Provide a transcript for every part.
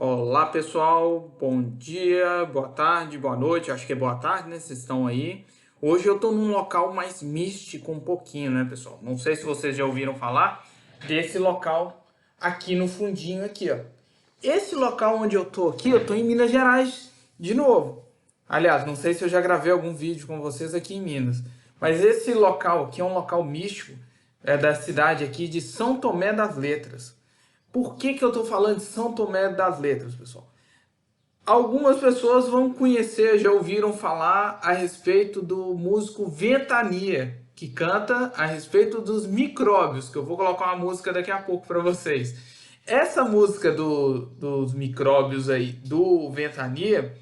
Olá pessoal, bom dia, boa tarde, boa noite, acho que é boa tarde, né? Vocês estão aí. Hoje eu tô num local mais místico um pouquinho, né, pessoal? Não sei se vocês já ouviram falar desse local aqui no fundinho aqui, ó. Esse local onde eu tô aqui, eu tô em Minas Gerais de novo. Aliás, não sei se eu já gravei algum vídeo com vocês aqui em Minas, mas esse local aqui é um local místico, é da cidade aqui de São Tomé das Letras. Por que eu estou falando de São Tomé das Letras, pessoal? Algumas pessoas vão conhecer, já ouviram falar a respeito do músico Ventania, que canta a respeito dos micróbios, que eu vou colocar uma música daqui a pouco para vocês. Essa música dos micróbios aí, do Ventania,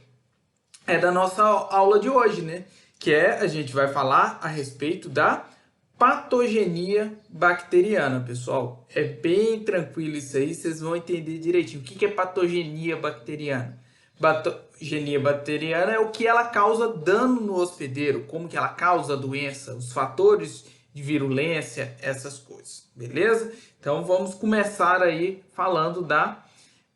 é da nossa aula de hoje, né? Que a gente vai falar a respeito da patogenia bacteriana, pessoal. É bem tranquilo isso aí, vocês vão entender direitinho. O que é patogenia bacteriana? Patogenia bacteriana é o que ela causa dano no hospedeiro, como que ela causa doença, os fatores de virulência, essas coisas, beleza? Então vamos começar aí falando da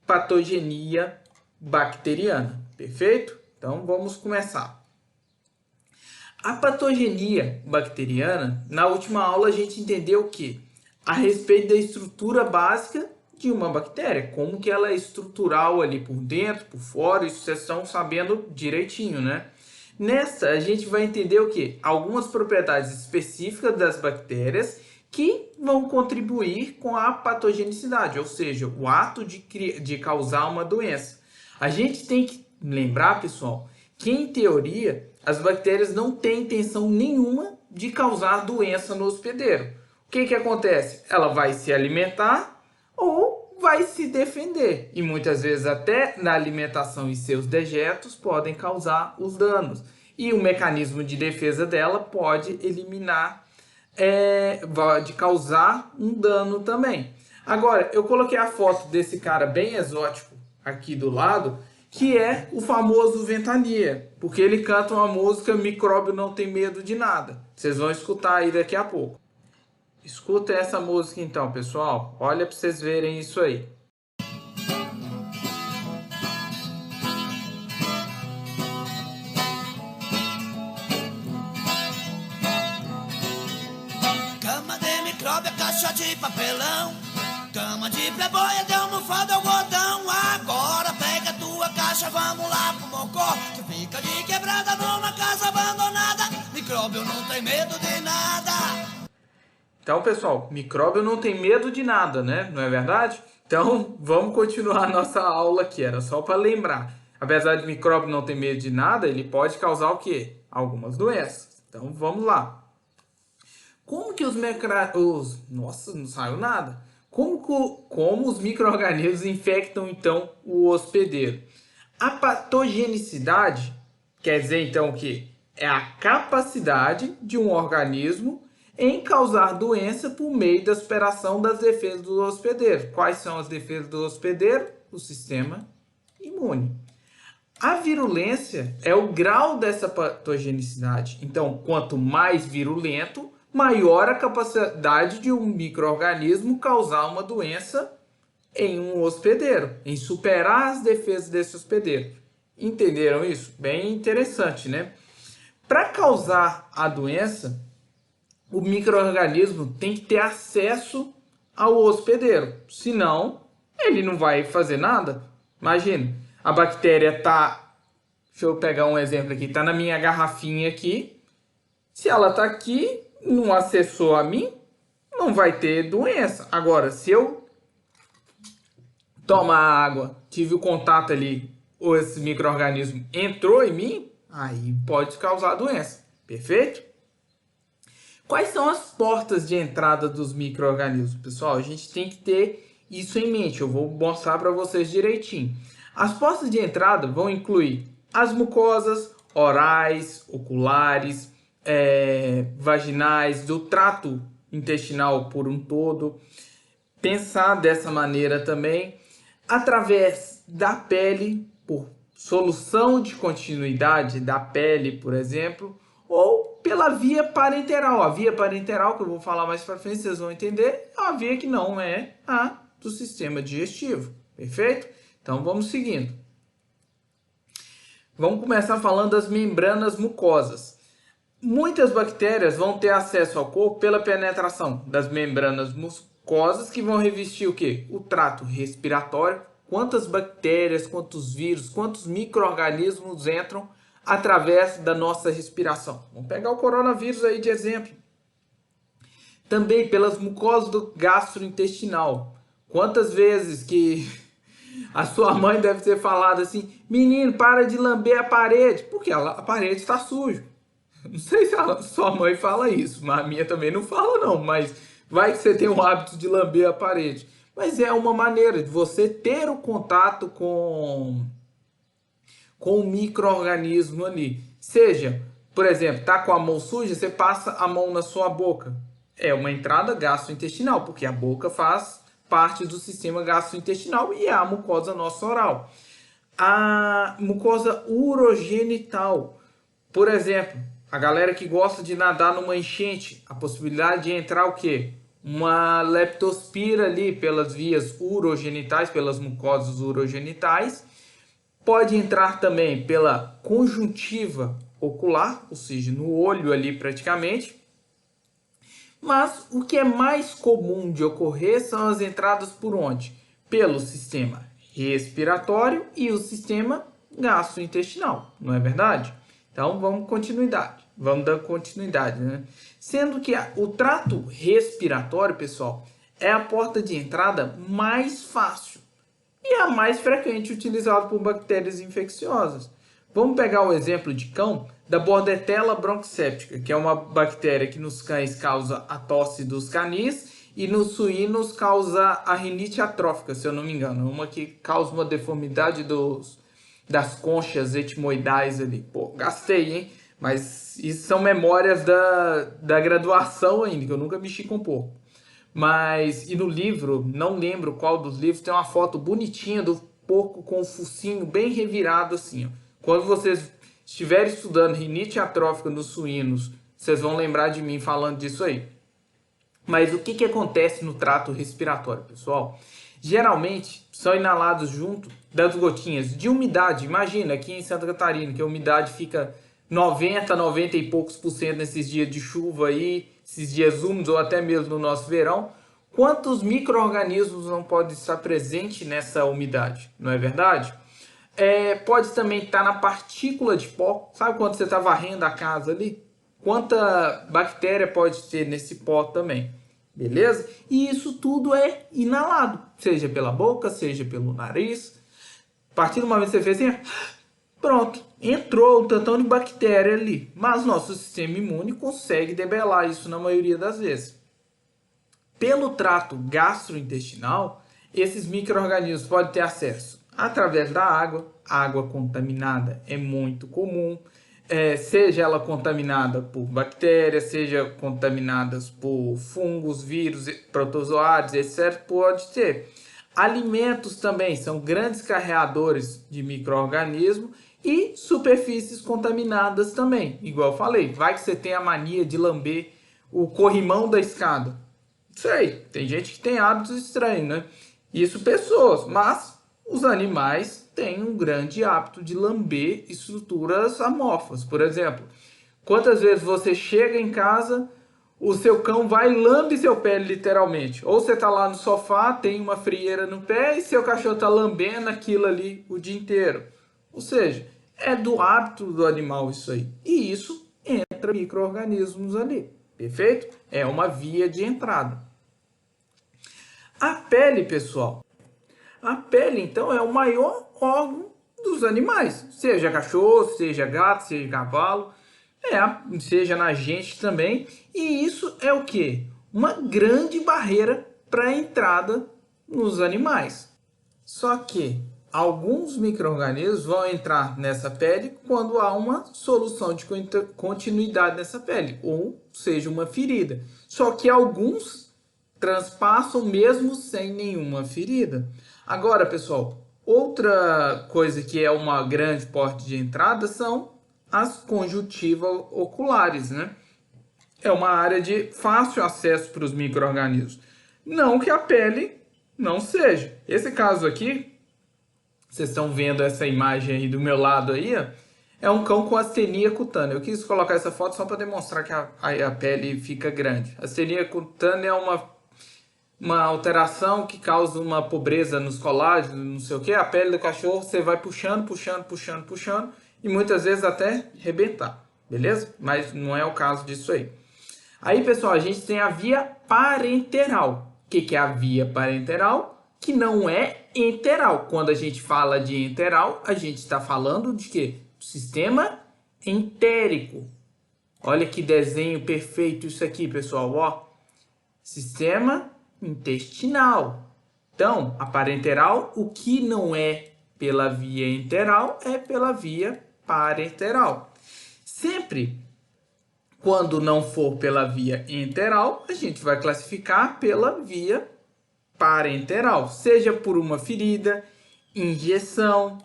patogenia bacteriana, perfeito? Então vamos começar. A patogenia bacteriana, na última aula a gente entendeu o que? A respeito da estrutura básica de uma bactéria, como que ela é estrutural ali por dentro, por fora, isso vocês estão sabendo direitinho, né? Nessa a gente vai entender o que? Algumas propriedades específicas das bactérias que vão contribuir com a patogenicidade, ou seja, o ato de causar uma doença. A gente tem que lembrar, pessoal, que em teoria as bactérias não têm intenção nenhuma de causar doença no hospedeiro. O que acontece? Ela vai se alimentar ou vai se defender. E muitas vezes até na alimentação e seus dejetos podem causar os danos. E o mecanismo de defesa dela pode eliminar, pode causar um dano também. Agora, eu coloquei a foto desse cara bem exótico aqui do lado, que é o famoso Ventania, porque ele canta uma música Micróbio Não Tem Medo de Nada. Vocês vão escutar aí daqui a pouco. Escuta essa música então, pessoal. Olha para vocês verem isso aí. Cama de micróbio é caixa de papelão. Cama de pleboia de almofada algodão. Agora pega a tua caixa, vamos lá pro mocó. Tu fica de quebrada numa casa abandonada. Micróbio não tem medo de nada. Então, pessoal, micróbio não tem medo de nada, né? Não é verdade? Então, vamos continuar a nossa aula aqui. Era só para lembrar. Apesar de micróbio não ter medo de nada, ele pode causar o quê? Algumas doenças. Então, vamos lá. Como que Nossa, não saiu nada. Como os micro-organismos infectam, então, o hospedeiro? A patogenicidade quer dizer, então, que é a capacidade de um organismo em causar doença por meio da superação das defesas do hospedeiro. Quais são as defesas do hospedeiro? O sistema imune. A virulência é o grau dessa patogenicidade. Então, quanto mais virulento, maior a capacidade de um micro-organismo causar uma doença em um hospedeiro, em superar as defesas desse hospedeiro. Entenderam isso? Bem interessante, né? Para causar a doença, o micro-organismo tem que ter acesso ao hospedeiro, senão ele não vai fazer nada. Imagina, a bactéria está, deixa eu pegar um exemplo aqui, está na minha garrafinha aqui. Se ela está aqui, não acessou a mim, não vai ter doença. Agora, se eu tomar água, tive o contato ali, ou esse micro-organismo entrou em mim, aí pode causar doença. Perfeito? Quais são as portas de entrada dos micro-organismos? Pessoal, a gente tem que ter isso em mente. Eu vou mostrar para vocês direitinho. As portas de entrada vão incluir as mucosas orais, oculares, vaginais, do trato intestinal por um todo. Pensar dessa maneira também, através da pele, por solução de continuidade da pele, por exemplo, ou pela via parenteral. A via parenteral, que eu vou falar mais para frente, vocês vão entender, é uma via que não é a do sistema digestivo, perfeito? Então vamos seguindo. Vamos começar falando das membranas mucosas. Muitas bactérias vão ter acesso ao corpo pela penetração das membranas mucosas que vão revestir o quê? O trato respiratório. Quantas bactérias, quantos vírus, quantos micro-organismos entram através da nossa respiração. Vamos pegar o coronavírus aí de exemplo. Também pelas mucosas do gastrointestinal. Quantas vezes que a sua mãe deve ter falado assim: menino, para de lamber a parede, porque a parede está suja. Não sei se a sua mãe fala isso, mas a minha também não fala não, mas vai que você tem o hábito de lamber a parede. Mas é uma maneira de você ter o contato com o micro-organismo ali. Seja, por exemplo, tá com a mão suja, você passa a mão na sua boca. É uma entrada gastrointestinal, porque a boca faz parte do sistema gastrointestinal e é a mucosa nossa oral. A mucosa urogenital, por exemplo, a galera que gosta de nadar numa enchente, a possibilidade de entrar o quê? Uma leptospira ali pelas vias urogenitais, pelas mucosas urogenitais. Pode entrar também pela conjuntiva ocular, ou seja, no olho ali praticamente. Mas o que é mais comum de ocorrer são as entradas por onde? Pelo sistema respiratório e o sistema gastrointestinal, não é verdade? Então vamos dar continuidade, né? Sendo que o trato respiratório, pessoal, é a porta de entrada mais fácil e a mais frequente utilizada por bactérias infecciosas. Vamos pegar o exemplo de cão da Bordetella bronquicéptica, que é uma bactéria que nos cães causa a tosse dos canis e nos suínos causa a rinite atrófica, se eu não me engano. Uma que causa uma deformidade das conchas etimoidais ali. Pô, gastei, hein? Mas isso são memórias da graduação ainda, que eu nunca mexi com porco. Mas, e no livro, não lembro qual dos livros, tem uma foto bonitinha do porco com o focinho bem revirado assim, ó. Quando vocês estiverem estudando rinite atrófica nos suínos, vocês vão lembrar de mim falando disso aí. Mas o que acontece no trato respiratório, pessoal? Geralmente são inalados junto das gotinhas de umidade. Imagina aqui em Santa Catarina que a umidade fica 90 e poucos por cento nesses dias de chuva aí, esses dias úmidos ou até mesmo no nosso verão. Quantos micro-organismos não podem estar presentes nessa umidade, não é verdade? Pode também estar na partícula de pó. Sabe quando você está varrendo a casa ali? Quanta bactéria pode ter nesse pó também, beleza? E isso tudo é inalado, seja pela boca, seja pelo nariz. A partir do momento que você fez assim, pronto, entrou um tantão de bactéria ali. Mas nosso sistema imune consegue debelar isso na maioria das vezes. Pelo trato gastrointestinal, esses micro-organismos podem ter acesso através da água. A água contaminada é muito comum. Seja ela contaminada por bactérias, seja contaminadas por fungos, vírus, protozoários, etc. Pode ter. Alimentos também são grandes carreadores de micro-organismos e superfícies contaminadas também. Igual eu falei, vai que você tem a mania de lamber o corrimão da escada. Isso aí, tem gente que tem hábitos estranhos, né? Isso pessoas, mas os animais têm um grande hábito de lamber estruturas amorfas. Por exemplo, quantas vezes você chega em casa, o seu cão vai e lambe seu pé literalmente. Ou você está lá no sofá, tem uma frieira no pé e seu cachorro está lambendo aquilo ali o dia inteiro. Ou seja, é do hábito do animal isso aí. E isso entra micro-organismos ali. Perfeito? É uma via de entrada. A pele, pessoal. A pele, então, é o maior órgão dos animais. Seja cachorro, seja gato, seja cavalo, seja na gente também. E isso é o quê? Uma grande barreira para a entrada nos animais. Só que alguns micro-organismos vão entrar nessa pele quando há uma solução de continuidade nessa pele, ou seja, uma ferida. Só que alguns transpassam mesmo sem nenhuma ferida. Agora, pessoal, outra coisa que é uma grande porta de entrada são as conjuntivas oculares, né? É uma área de fácil acesso para os micro-organismos. Não que a pele não seja. Esse caso aqui vocês estão vendo essa imagem aí do meu lado aí, ó, é um cão com astenia cutânea. Eu quis colocar essa foto só para demonstrar que a pele fica grande. Astenia cutânea é uma alteração que causa uma pobreza nos colágenos, não sei o que. A pele do cachorro você vai puxando, puxando, puxando, puxando e muitas vezes até arrebentar, beleza? Mas não é o caso disso aí. Aí, pessoal, a gente tem a via parenteral. O que é a via parenteral? Que não é enteral. Quando a gente fala de enteral, a gente está falando de quê? Sistema entérico. Olha que desenho perfeito isso aqui, pessoal. Ó, sistema intestinal. Então, a parenteral, o que não é pela via enteral é pela via parenteral. Sempre quando não for pela via enteral, a gente vai classificar pela via parenteral, seja por uma ferida, injeção,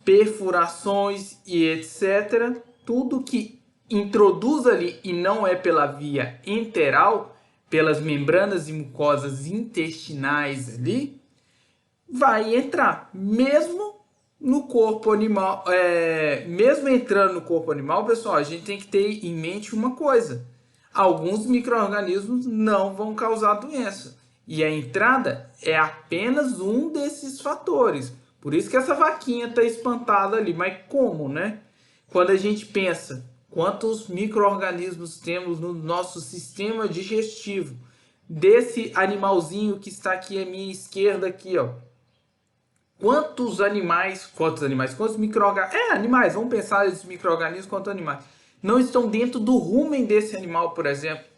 perfurações e etc. Tudo que introduz ali e não é pela via enteral, pelas membranas e mucosas intestinais ali, vai entrar, mesmo no corpo animal. Mesmo entrando no corpo animal, pessoal, a gente tem que ter em mente uma coisa: alguns micro-organismos não vão causar doença. E a entrada é apenas um desses fatores. Por isso que essa vaquinha está espantada ali. Mas como, né? Quando a gente pensa quantos micro-organismos temos no nosso sistema digestivo, desse animalzinho que está aqui à minha esquerda aqui, ó. Quantos micro-organismos, animais, vamos pensar esses micro-organismos quanto animais, não estão dentro do rumen desse animal, por exemplo.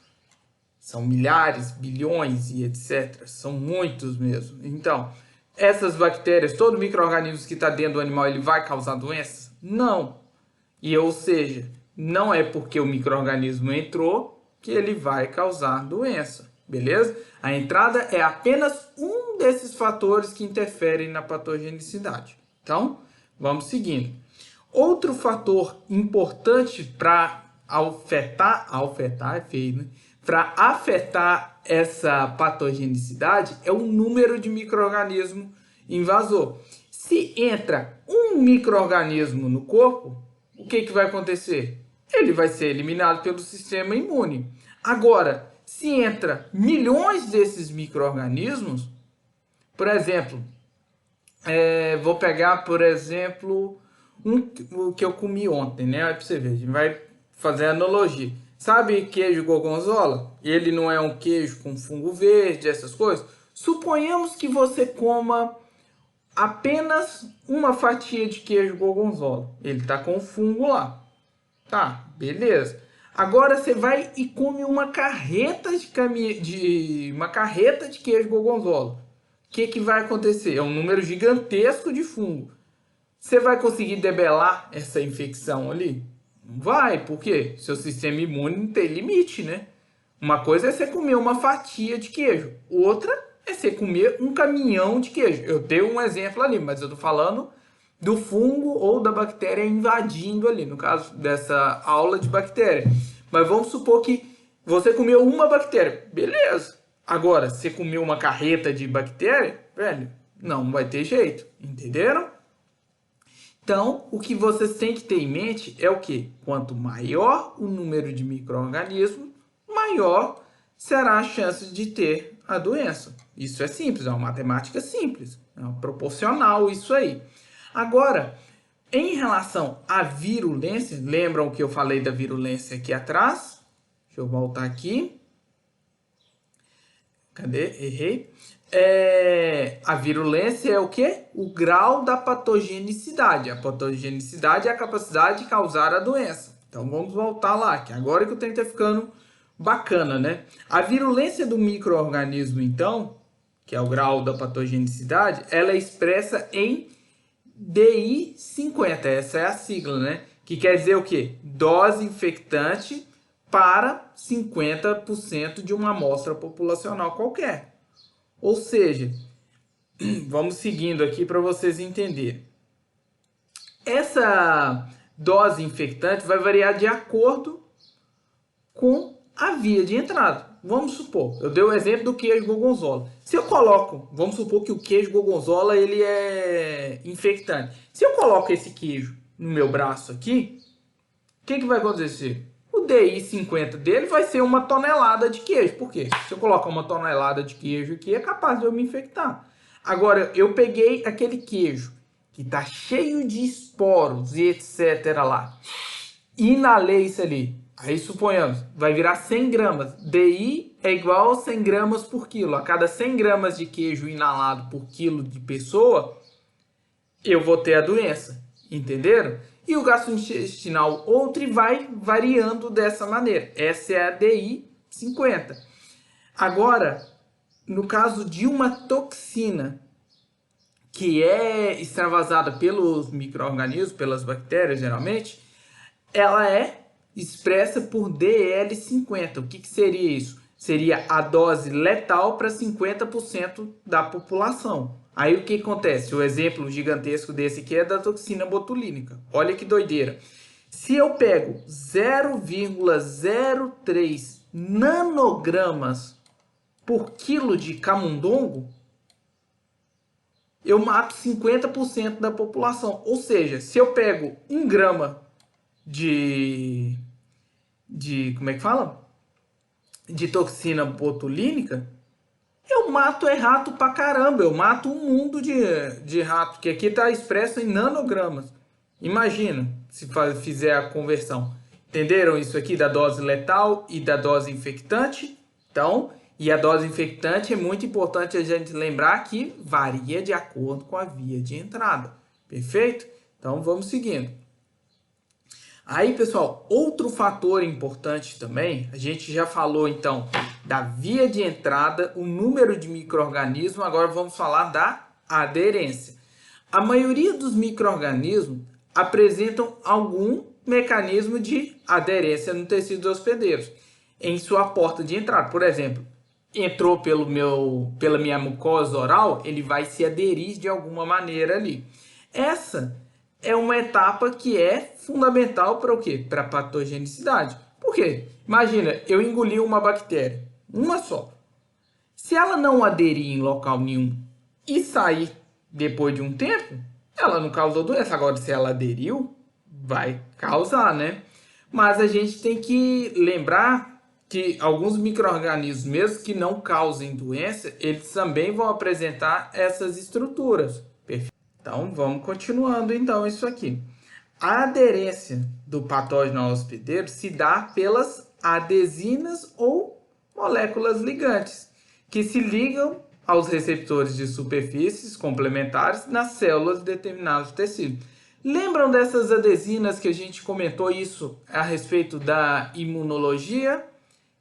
São milhares, bilhões e etc. São muitos mesmo. Então, essas bactérias, todo micro-organismo que está dentro do animal, ele vai causar doença? Não. Ou seja, não é porque o micro-organismo entrou que ele vai causar doença. Beleza? A entrada é apenas um desses fatores que interferem na patogenicidade. Então, vamos seguindo. Outro fator importante para afetar é feio, né? Para afetar essa patogenicidade é o número de micro-organismo invasor. Se entra um micro-organismo no corpo, o que vai acontecer? Ele vai ser eliminado pelo sistema imune. Agora, se entra milhões desses micro-organismos, por exemplo, vou pegar, por exemplo, o que eu comi ontem, né? Para você ver, a gente vai fazer analogia. Sabe queijo gorgonzola? Ele não é um queijo com fungo verde, essas coisas. Suponhamos que você coma apenas uma fatia de queijo gorgonzola. Ele está com fungo lá. Tá, beleza. Agora você vai e come uma carreta uma carreta de queijo gorgonzola. O que vai acontecer? É um número gigantesco de fungo. Você vai conseguir debelar essa infecção ali? Não vai, por quê? Seu sistema imune não tem limite, né? Uma coisa é você comer uma fatia de queijo, outra é você comer um caminhão de queijo. Eu dei um exemplo ali, mas eu tô falando do fungo ou da bactéria invadindo ali, no caso dessa aula de bactéria. Mas vamos supor que você comeu uma bactéria, beleza. Agora, você comeu uma carreta de bactéria, velho, não vai ter jeito, entenderam? Então, o que vocês têm que ter em mente é o que? Quanto maior o número de micro-organismos, maior será a chance de ter a doença. Isso é simples, é uma matemática simples, é proporcional isso aí. Agora, em relação à virulência, lembram que eu falei da virulência aqui atrás? Deixa eu voltar aqui. Cadê? Errei. A virulência é o quê? O grau da patogenicidade. A patogenicidade é a capacidade de causar a doença. Então vamos voltar lá, que agora que o trem está ficando bacana, né? A virulência do micro-organismo, então, que é o grau da patogenicidade, ela é expressa em DI50. Essa é a sigla, né? Que quer dizer o quê? Dose infectante para 50% de uma amostra populacional qualquer. Ou seja, vamos seguindo aqui para vocês entenderem. Essa dose infectante vai variar de acordo com a via de entrada. vamos supor, eu dei o exemplo do queijo gorgonzola. Se eu coloco, vamos supor que o queijo gorgonzola ele é infectante. Se eu coloco esse queijo no meu braço aqui, o que vai acontecer? O DI 50 dele vai ser 1 tonelada de queijo. Por quê? Se eu colocar 1 tonelada de queijo aqui, é capaz de eu me infectar. Agora, eu peguei aquele queijo que tá cheio de esporos e etc lá. Inalei isso ali. Aí suponhamos, vai virar 100 gramas. DI é igual a 100 gramas por quilo. A cada 100 gramas de queijo inalado por quilo de pessoa, eu vou ter a doença. Entenderam? E o gastrointestinal outro vai variando dessa maneira. Essa é a DI 50. Agora, no caso de uma toxina que é extravasada pelos micro-organismos, pelas bactérias geralmente, ela é expressa por DL50. O que seria isso? Seria a dose letal para 50% da população. Aí o que acontece? O exemplo gigantesco desse aqui é da toxina botulínica. Olha que doideira. Se eu pego 0,03 nanogramas por quilo de camundongo, eu mato 50% da população. Ou seja, se eu pego 1 grama de como é que fala? De toxina botulínica, eu mato rato pra caramba. Eu mato um mundo de rato, que aqui está expresso em nanogramas. Imagina se fizer a conversão. Entenderam isso aqui da dose letal e da dose infectante? Então, e a dose infectante é muito importante a gente lembrar que varia de acordo com a via de entrada. Perfeito? Então, vamos seguindo. Aí, pessoal, outro fator importante também, a gente já falou então da via de entrada, o número de micro-organismos, agora vamos falar da aderência. A maioria dos micro-organismos apresentam algum mecanismo de aderência no tecido hospedeiro, em sua porta de entrada. Por exemplo, entrou pela minha mucosa oral, ele vai se aderir de alguma maneira ali. Essa é uma etapa que é fundamental para o quê? Para a patogenicidade. Por quê? Imagina, eu engoli uma bactéria, uma só. Se ela não aderir em local nenhum e sair depois de um tempo, ela não causou doença. Agora, se ela aderiu, vai causar, né? Mas a gente tem que lembrar que alguns micro-organismos, mesmo que não causem doença, eles também vão apresentar essas estruturas. Perfeito? Então, vamos continuando então isso aqui. A aderência do patógeno ao hospedeiro se dá pelas adesinas ou moléculas ligantes, que se ligam aos receptores de superfícies complementares nas células de determinados tecidos. Lembram dessas adesinas que a gente comentou isso a respeito da imunologia,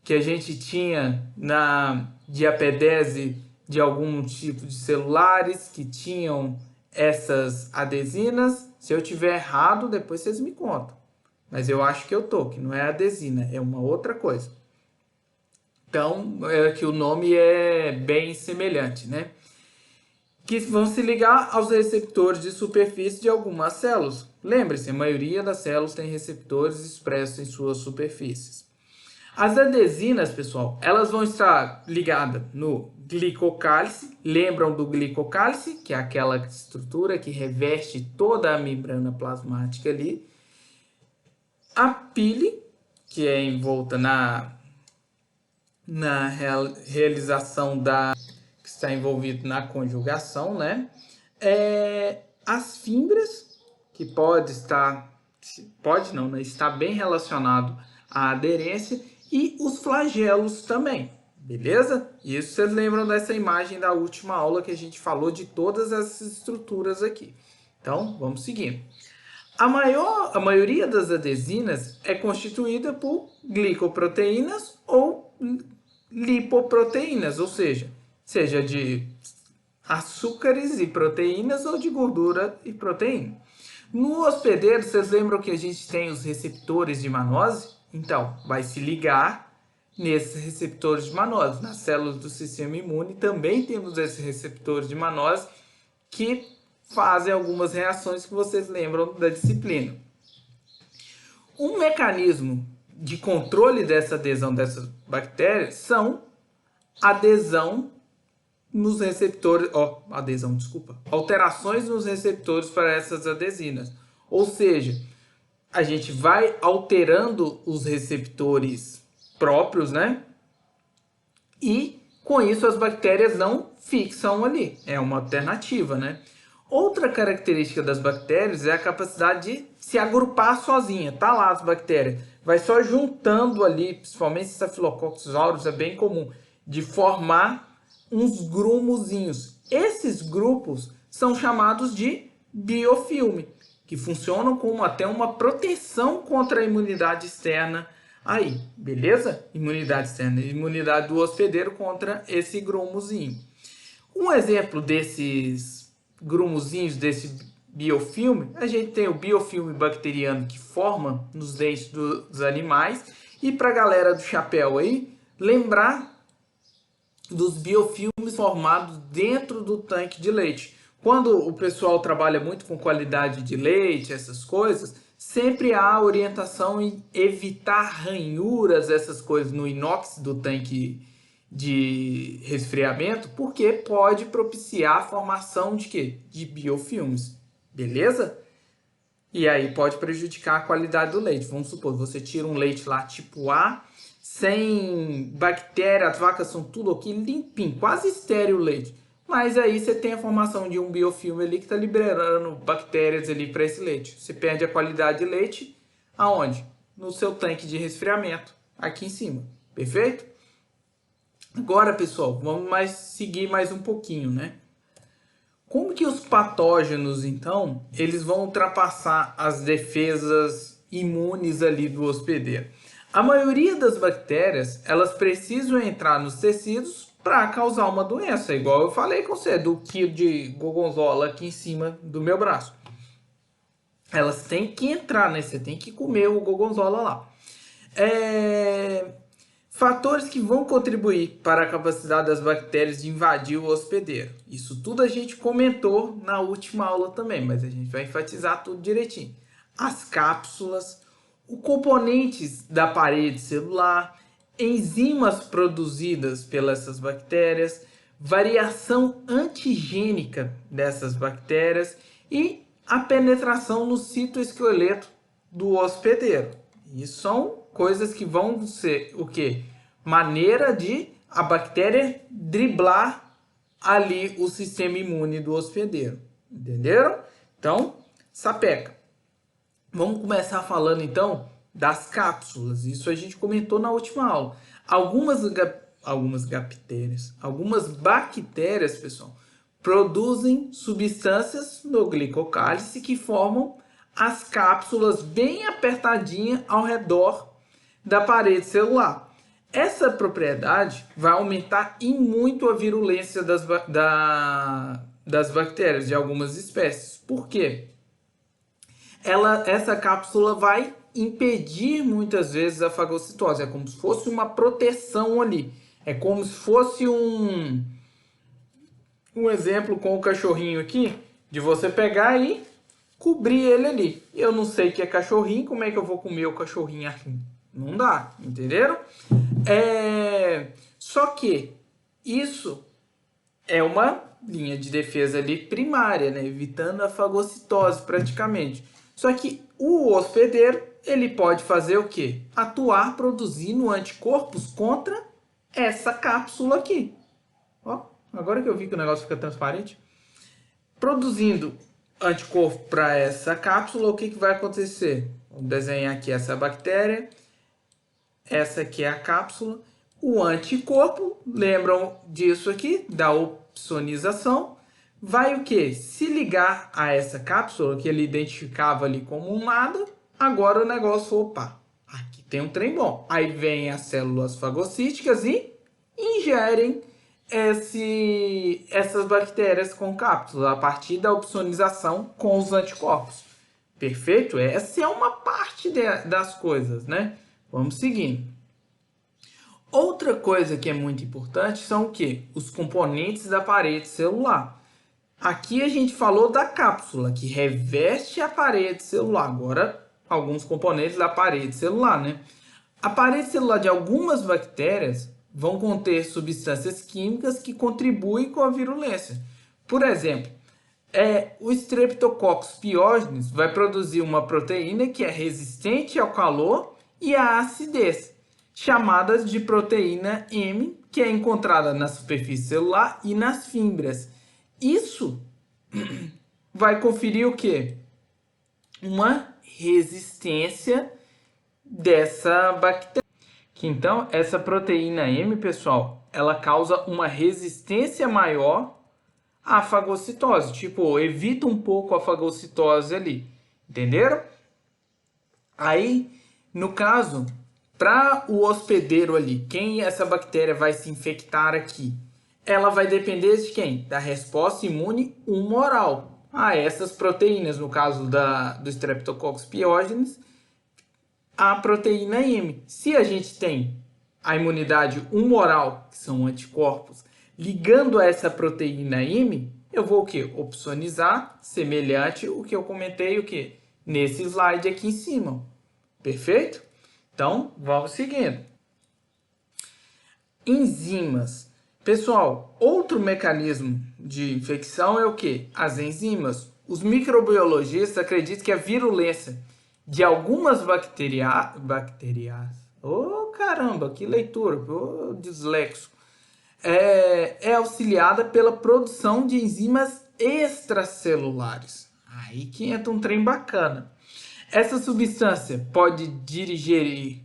que a gente tinha na diapedese de algum tipo de celulares que tinham essas adesinas? Se eu tiver errado, depois vocês me contam. Mas eu acho que eu tô, que não é adesina, é uma outra coisa. Então, é que o nome é bem semelhante, né? Que vão se ligar aos receptores de superfície de algumas células. Lembre-se, a maioria das células tem receptores expressos em suas superfícies. As adesinas, pessoal, elas vão estar ligadas no glicocálice. Lembram do glicocálice, que é aquela estrutura que reveste toda a membrana plasmática ali. A pile, que é envolta na realização que está envolvido na conjugação, né? As fibras, que está bem relacionado à aderência, e os flagelos também, beleza? Isso vocês lembram dessa imagem da última aula que a gente falou de todas essas estruturas aqui. Então, vamos seguindo. A maioria das adesinas é constituída por glicoproteínas ou lipoproteínas, ou seja de açúcares e proteínas ou de gordura e proteína. No hospedeiro, vocês lembram que a gente tem os receptores de manose? Então, vai se ligar nesses receptores de manose. Nas células do sistema imune também temos esses receptores de manose que fazem algumas reações que vocês lembram da disciplina. Um mecanismo de controle dessa adesão dessas bactérias são adesão nos receptores, alterações nos receptores para essas adesinas. Ou seja, a gente vai alterando os receptores próprios, né? E com isso as bactérias não fixam ali. É uma alternativa, né? Outra característica das bactérias é a capacidade de se agrupar sozinha. Tá lá as bactérias. Vai só juntando ali, principalmente Staphylococcus aureus, é bem comum, de formar uns grumozinhos. Esses grupos são chamados de biofilme, que funcionam como até uma proteção contra a imunidade externa aí, beleza? Imunidade externa, imunidade do hospedeiro contra esse grumozinho. Um exemplo desses grumozinhos, desse biofilme, a gente tem o biofilme bacteriano que forma nos dentes dos animais. E para a galera do chapéu aí, lembrar dos biofilmes formados dentro do tanque de leite. Quando o pessoal trabalha muito com qualidade de leite, essas coisas, sempre há orientação em evitar ranhuras, essas coisas no inox do tanque de resfriamento, porque pode propiciar a formação de quê? De biofilmes, beleza? E aí pode prejudicar a qualidade do leite. Vamos supor, você tira um leite lá tipo A, sem bactéria, as vacas são tudo aqui limpinho, quase estéril o leite. Mas aí você tem a formação de um biofilme ali que está liberando bactérias ali para esse leite. Você perde a qualidade de leite aonde? No seu tanque de resfriamento, aqui em cima. Perfeito? Agora, pessoal, vamos seguir mais um pouquinho, né? Como que os patógenos, então, eles vão ultrapassar as defesas imunes ali do hospedeiro? A maioria das bactérias, elas precisam entrar nos tecidos para causar uma doença, igual eu falei com você, do quilo de gorgonzola aqui em cima do meu braço. Elas têm que entrar, né? Você tem que comer o gorgonzola lá. Fatores que vão contribuir para a capacidade das bactérias de invadir o hospedeiro. Isso tudo a gente comentou na última aula também, mas a gente vai enfatizar tudo direitinho. As cápsulas, os componentes da parede celular, enzimas produzidas pelas essas bactérias, variação antigênica dessas bactérias e a penetração no citoesqueleto do hospedeiro. Isso são coisas que vão ser o quê? Maneira de a bactéria driblar ali o sistema imune do hospedeiro. Entenderam? Então, sapeca. Vamos começar falando então das cápsulas. Isso a gente comentou na última aula. Algumas bactérias, pessoal, produzem substâncias no glicocálice que formam as cápsulas bem apertadinhas ao redor da parede celular. Essa propriedade vai aumentar em muito a virulência das bactérias de algumas espécies. Por quê? Essa cápsula vai impedir muitas vezes a fagocitose. É como se fosse uma proteção ali. É como se fosse um exemplo com o cachorrinho aqui, de você pegar e cobrir ele ali. Eu não sei que é cachorrinho, como é que eu vou comer o cachorrinho assim? Não dá, entenderam? Só que isso é uma linha de defesa ali primária, né? Evitando a fagocitose praticamente. Só que o hospedeiro, ele pode fazer o quê? Atuar produzindo anticorpos contra essa cápsula aqui. Ó, agora que eu vi que o negócio fica transparente. Produzindo anticorpo para essa cápsula, o que vai acontecer? Vamos desenhar aqui essa bactéria. Essa aqui é a cápsula. O anticorpo, lembram disso aqui, da opsonização, vai o quê? Se ligar a essa cápsula que ele identificava ali como um nada, agora o negócio, opa, aqui tem um trem bom. Aí vem as células fagocíticas e ingerem essas bactérias com cápsula a partir da opsonização com os anticorpos. Perfeito? Essa é uma parte das coisas, né? Vamos seguindo. Outra coisa que é muito importante são o quê? Os componentes da parede celular. Aqui a gente falou da cápsula, que reveste a parede celular. Agora, alguns componentes da parede celular, né? A parede celular de algumas bactérias vão conter substâncias químicas que contribuem com a virulência. Por exemplo, o Streptococcus pyogenes vai produzir uma proteína que é resistente ao calor e à acidez, chamada de proteína M, que é encontrada na superfície celular e nas fibras. Isso vai conferir o quê? Uma resistência dessa bactéria. Então, essa proteína M, pessoal, ela causa uma resistência maior à fagocitose. Tipo, evita um pouco a fagocitose ali. Entenderam? Aí, no caso, para o hospedeiro ali, quem essa bactéria vai se infectar aqui? Ela vai depender de quem? Da resposta imune humoral a essas proteínas, no caso do Streptococcus pyogenes, a proteína M. Se a gente tem a imunidade humoral, que são anticorpos, ligando a essa proteína M, eu vou o quê? Opsonizar, semelhante ao que eu comentei o quê? Nesse slide aqui em cima. Perfeito? Então, vamos seguindo. Enzimas. Pessoal, outro mecanismo de infecção é o quê? As enzimas. Os microbiologistas acreditam que a virulência de algumas bactérias... Oh, caramba, que leitura! Oh, dislexo. É auxiliada pela produção de enzimas extracelulares. Aí que entra um trem bacana. Essa substância pode digerir,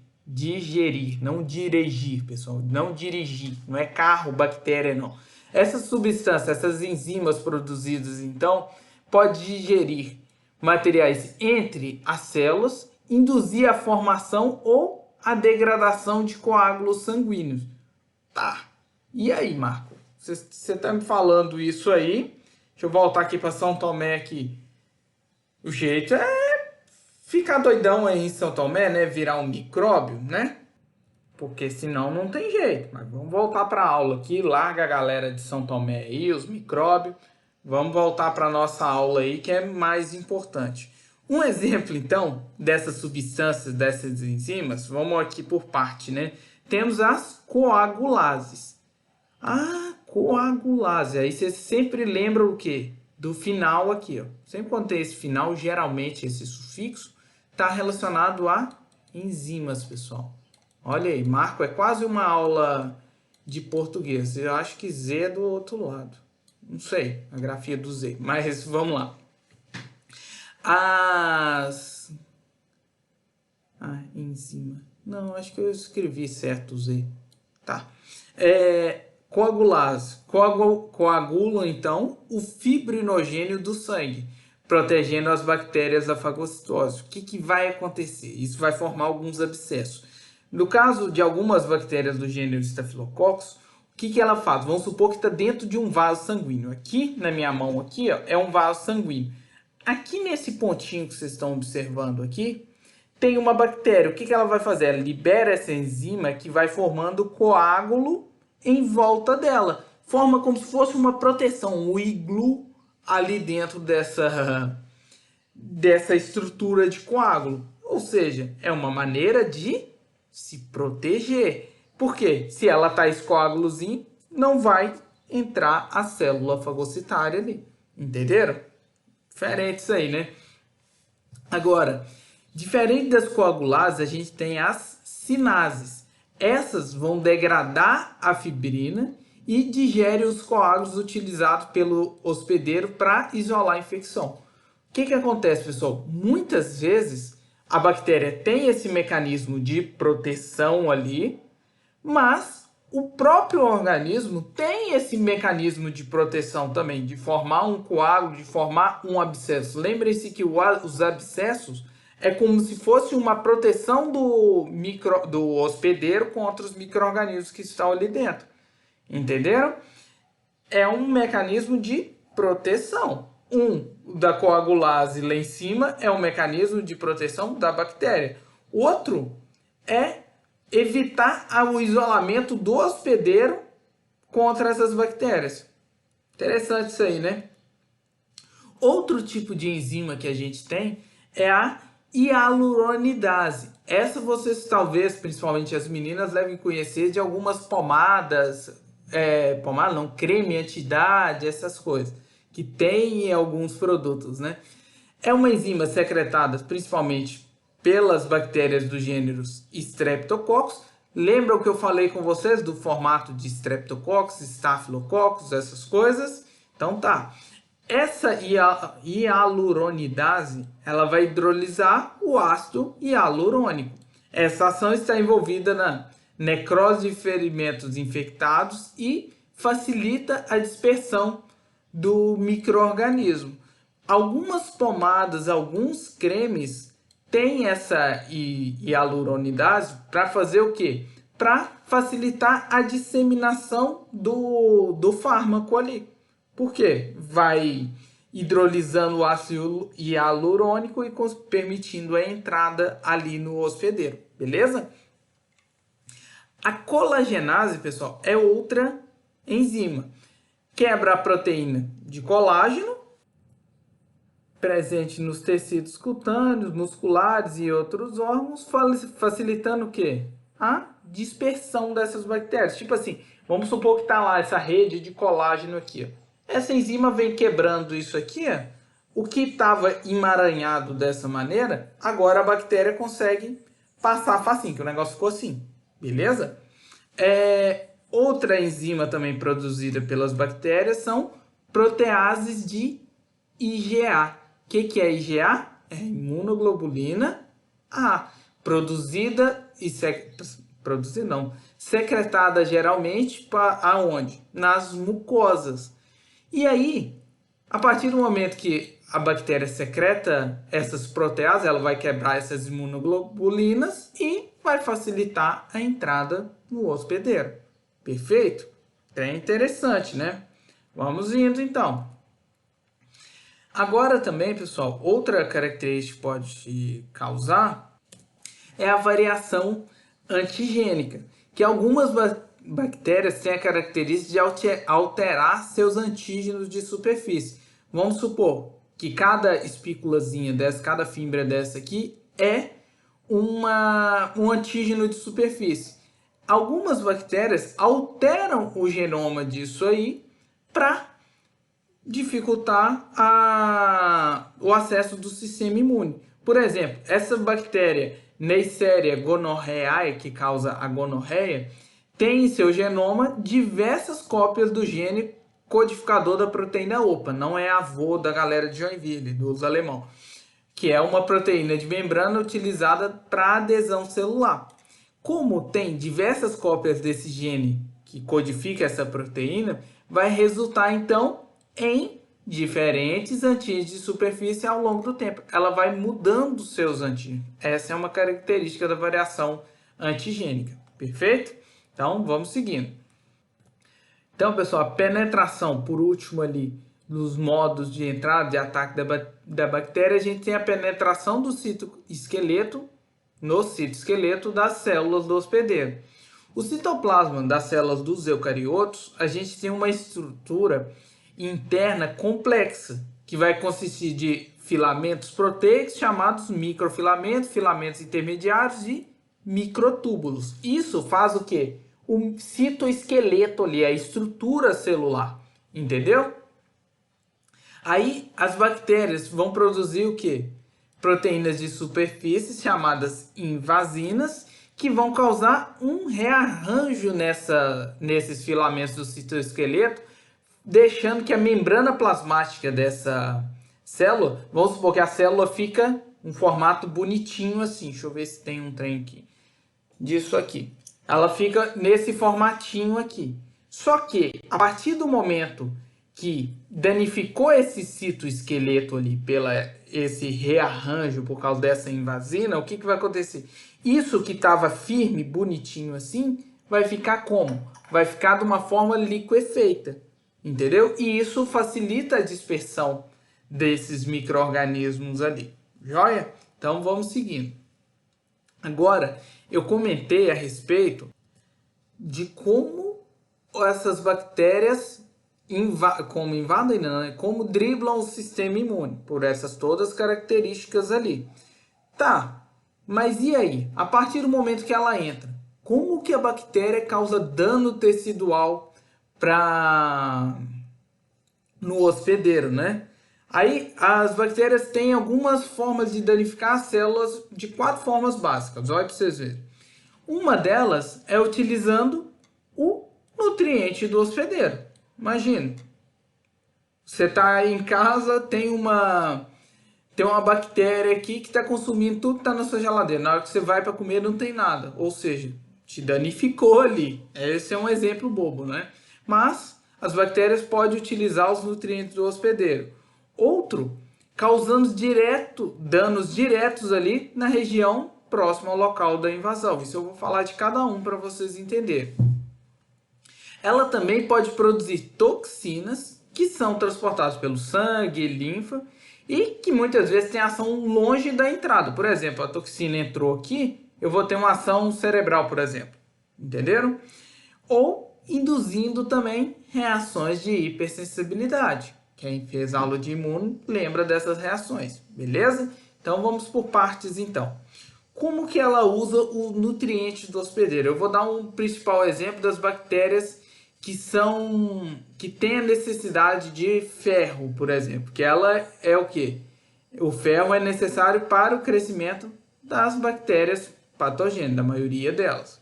não dirigir, pessoal, não dirigir, não é carro, bactéria, não. Essa substância, essas enzimas produzidas, então, pode digerir materiais entre as células, induzir a formação ou a degradação de coágulos sanguíneos. Tá. E aí, Marco? Você está me falando isso aí? Deixa eu voltar aqui para São Tomé aqui. O jeito é ficar doidão aí em São Tomé, né? Virar um micróbio, né? Porque senão não tem jeito. Mas vamos voltar para a aula aqui. Larga a galera de São Tomé aí, os micróbios. Vamos voltar para a nossa aula aí, que é mais importante. Um exemplo, então, dessas substâncias, dessas enzimas, vamos aqui por parte, né? Temos as coagulases. Ah, coagulase. Aí você sempre lembra o quê? Do final aqui, ó. Sempre quando tem esse final, geralmente esse sufixo está relacionado a enzimas, pessoal. Olha aí, Marco, é quase uma aula de português. Eu acho que Z é do outro lado. Não sei, a grafia do Z. Mas vamos lá. Enzima. Não, acho que eu escrevi certo o Z. Tá. Coagulase. Coagulam, então, o fibrinogênio do sangue, protegendo as bactérias da fagocitose. O que vai acontecer? Isso vai formar alguns abscessos. No caso de algumas bactérias do gênero Staphylococcus, o que ela faz? Vamos supor que está dentro de um vaso sanguíneo. Aqui, na minha mão, aqui, ó, é um vaso sanguíneo. Aqui nesse pontinho que vocês estão observando aqui, tem uma bactéria. O que ela vai fazer? Ela libera essa enzima que vai formando coágulo em volta dela. Forma como se fosse uma proteção, um iglu ali dentro dessa estrutura de coágulo. Ou seja, é uma maneira de se proteger. Por quê? Se ela está esse coágulozinho, não vai entrar a célula fagocitária ali. Entenderam? Diferente isso aí, né? Agora, diferente das coagulases, a gente tem as sinases. Essas vão degradar a fibrina e digerem os coágulos utilizados pelo hospedeiro para isolar a infecção. O que acontece, pessoal? Muitas vezes a bactéria tem esse mecanismo de proteção ali, mas o próprio organismo tem esse mecanismo de proteção também, de formar um coágulo, de formar um abscesso. Lembrem-se que os abscessos é como se fosse uma proteção do hospedeiro contra os micro-organismos que estão ali dentro. Entenderam? É um mecanismo de proteção. Da coagulase lá em cima é um mecanismo de proteção da bactéria. Outro é evitar o isolamento do hospedeiro contra essas bactérias. Interessante isso aí, né? Outro tipo de enzima que a gente tem é a hialuronidase. Essa vocês talvez, principalmente as meninas, devem conhecer de algumas pomadas, pomada não, creme anti-idade, essas coisas, que tem em alguns produtos, né? É uma enzima secretada principalmente pelas bactérias dos gêneros Streptococcus. Lembra o que eu falei com vocês do formato de Streptococcus, Staphylococcus, essas coisas? Então tá. Essa hialuronidase, ela vai hidrolisar o ácido hialurônico. Essa ação está envolvida na necrose de ferimentos infectados e facilita a dispersão do micro-organismo. Algumas pomadas, alguns cremes têm essa hialuronidase para fazer o quê? Para facilitar a disseminação do fármaco ali. Por quê? Vai hidrolisando o ácido hialurônico e permitindo a entrada ali no hospedeiro, beleza? A colagenase, pessoal, é outra enzima. Quebra a proteína de colágeno, presente nos tecidos cutâneos, musculares e outros órgãos, facilitando o quê? A dispersão dessas bactérias. Tipo assim, vamos supor que está lá essa rede de colágeno aqui, ó. Essa enzima vem quebrando isso aqui, ó. O que estava emaranhado dessa maneira, agora a bactéria consegue passar facinho, que o negócio ficou assim, beleza? Outra enzima também produzida pelas bactérias são proteases de IgA. O que é IgA? É imunoglobulina A, secretada geralmente aonde? Nas mucosas. E aí, a partir do momento que a bactéria secreta essas proteases, ela vai quebrar essas imunoglobulinas e vai facilitar a entrada no hospedeiro. Perfeito? É interessante, né? Vamos indo então. Agora também, pessoal, outra característica que pode causar é a variação antigênica, que algumas bactérias têm a característica de alterar seus antígenos de superfície. Vamos supor que cada espículazinha dessa, cada fibra dessa aqui é um antígeno de superfície. Algumas bactérias alteram o genoma disso aí para dificultar o acesso do sistema imune. Por exemplo, essa bactéria Neisseria gonorrhoeae, que causa a gonorreia, tem em seu genoma diversas cópias do gene codificador da proteína OPA. Não é avô da galera de Joinville, dos alemão, que é uma proteína de membrana utilizada para adesão celular. Como tem diversas cópias desse gene que codifica essa proteína, vai resultar então em diferentes antígenos de superfície ao longo do tempo. Ela vai mudando seus antígenos. Essa é uma característica da variação antigênica. Perfeito? Então, vamos seguindo. Então, pessoal, a penetração, por último ali, nos modos de entrada, de ataque da bactéria, a gente tem a penetração do citoesqueleto, no citoesqueleto das células do hospedeiro. O citoplasma das células dos eucariotos, a gente tem uma estrutura interna complexa, que vai consistir de filamentos proteicos chamados microfilamentos, filamentos intermediários e microtúbulos. Isso faz o quê? O citoesqueleto ali, a estrutura celular, entendeu? Aí as bactérias vão produzir o quê? Proteínas de superfície chamadas invasinas, que vão causar um rearranjo nesses filamentos do citoesqueleto, deixando que a membrana plasmática dessa célula, vamos supor que a célula fica um formato bonitinho assim, deixa eu ver se tem um trem aqui, disso aqui. Ela fica nesse formatinho aqui. Só que, a partir do momento que danificou esse citoesqueleto ali, esse rearranjo por causa dessa invasina, o que vai acontecer? Isso que estava firme, bonitinho assim, vai ficar como? Vai ficar de uma forma liquefeita. Entendeu? E isso facilita a dispersão desses micro-organismos ali. Joia? Então vamos seguindo. Agora, eu comentei a respeito de como essas bactérias como driblam o sistema imune, por essas todas características ali. Tá, mas e aí? A partir do momento que ela entra, como que a bactéria causa dano tecidual no hospedeiro, né? Aí as bactérias têm algumas formas de danificar as células de 4 formas básicas. Olha para vocês verem. Uma delas é utilizando o nutriente do hospedeiro. Imagina, você está em casa, tem uma bactéria aqui que está consumindo tudo que está na sua geladeira. Na hora que você vai para comer não tem nada. Ou seja, te danificou ali. Esse é um exemplo bobo, né? Mas as bactérias podem utilizar os nutrientes do hospedeiro. Outro, causando danos diretos ali na região próxima ao local da invasão. Isso eu vou falar de cada um para vocês entenderem. Ela também pode produzir toxinas que são transportadas pelo sangue e linfa e que muitas vezes têm ação longe da entrada. Por exemplo, a toxina entrou aqui, eu vou ter uma ação cerebral, por exemplo. Entenderam? Ou induzindo também reações de hipersensibilidade. Quem fez aula de imuno lembra dessas reações, beleza? Então vamos por partes então. Como que ela usa o nutriente do hospedeiro? Eu vou dar um principal exemplo das bactérias que tem a necessidade de ferro, por exemplo, que ela é o que? O ferro é necessário para o crescimento das bactérias patogênicas, da maioria delas.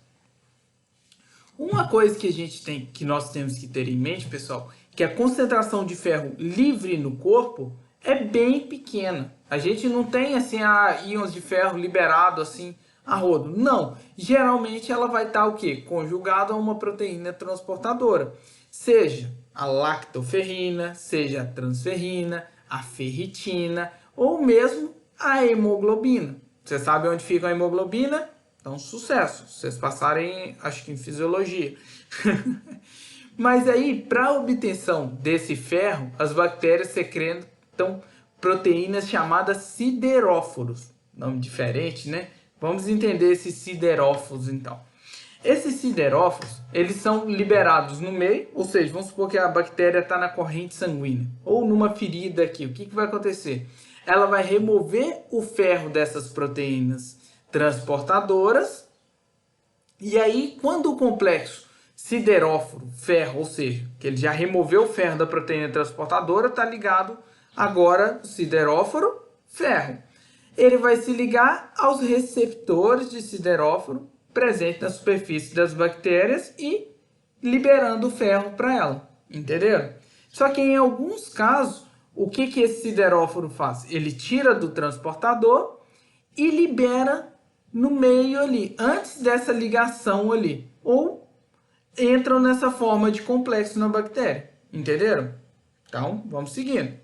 Uma coisa que nós temos que ter em mente, pessoal, que a concentração de ferro livre no corpo é bem pequena. A gente não tem assim íons de ferro liberado assim a rodo. Não, geralmente ela vai estar o quê? Conjugada a uma proteína transportadora, seja a lactoferrina, seja a transferrina, a ferritina ou mesmo a hemoglobina. Você sabe onde fica a hemoglobina? Então, sucesso. Vocês passarem, acho que em fisiologia. Mas aí, para a obtenção desse ferro, as bactérias secretam proteínas chamadas sideróforos. Nome diferente, né? Vamos entender esses sideróforos, então. Esses sideróforos, eles são liberados no meio, ou seja, vamos supor que a bactéria está na corrente sanguínea, ou numa ferida aqui. O que vai acontecer? Ela vai remover o ferro dessas proteínas transportadoras, e aí, quando o complexo sideróforo, ferro, ou seja, que ele já removeu o ferro da proteína transportadora, está ligado agora o sideróforo, ferro. Ele vai se ligar aos receptores de sideróforo presentes na superfície das bactérias e liberando o ferro para ela, entenderam? Só que em alguns casos, o que esse sideróforo faz? Ele tira do transportador e libera no meio ali, antes dessa ligação ali, ou entram nessa forma de complexo na bactéria, entenderam? Então, vamos seguindo.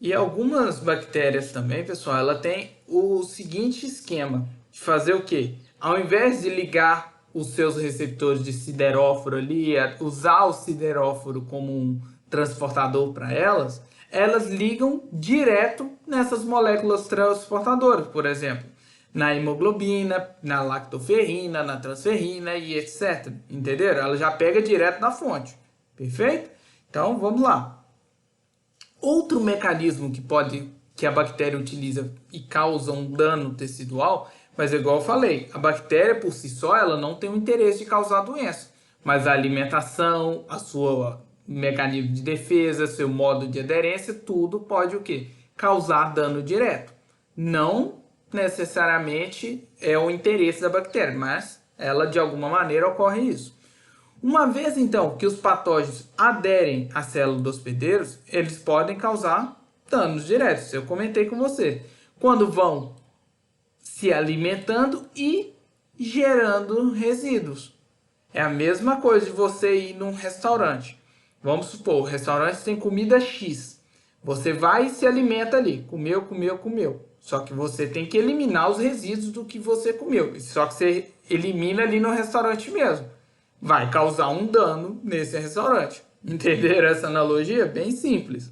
E algumas bactérias também, pessoal, ela tem o seguinte esquema de fazer o quê? Ao invés de ligar os seus receptores de sideróforo ali, usar o sideróforo como um transportador para elas ligam direto nessas moléculas transportadoras, por exemplo, na hemoglobina, na lactoferrina, na transferrina e etc. Entenderam? Ela já pega direto na fonte. Perfeito? Então, vamos lá. Outro mecanismo que a bactéria utiliza e causa um dano tecidual, mas igual eu falei, a bactéria por si só ela não tem o interesse de causar doença, mas a alimentação, a sua mecanismo de defesa, seu modo de aderência, tudo pode o quê? Causar dano direto. Não necessariamente é o interesse da bactéria, mas ela de alguma maneira ocorre isso. Uma vez, então, que os patógenos aderem à célula dos hospedeiros, eles podem causar danos diretos. Eu comentei com você. Quando vão se alimentando e gerando resíduos. É a mesma coisa de você ir num restaurante. Vamos supor, o restaurante tem comida X. Você vai e se alimenta ali. Comeu, comeu, comeu. Só que você tem que eliminar os resíduos do que você comeu. Só que você elimina ali no restaurante mesmo. Vai causar um dano nesse restaurante. Entenderam essa analogia? Bem simples.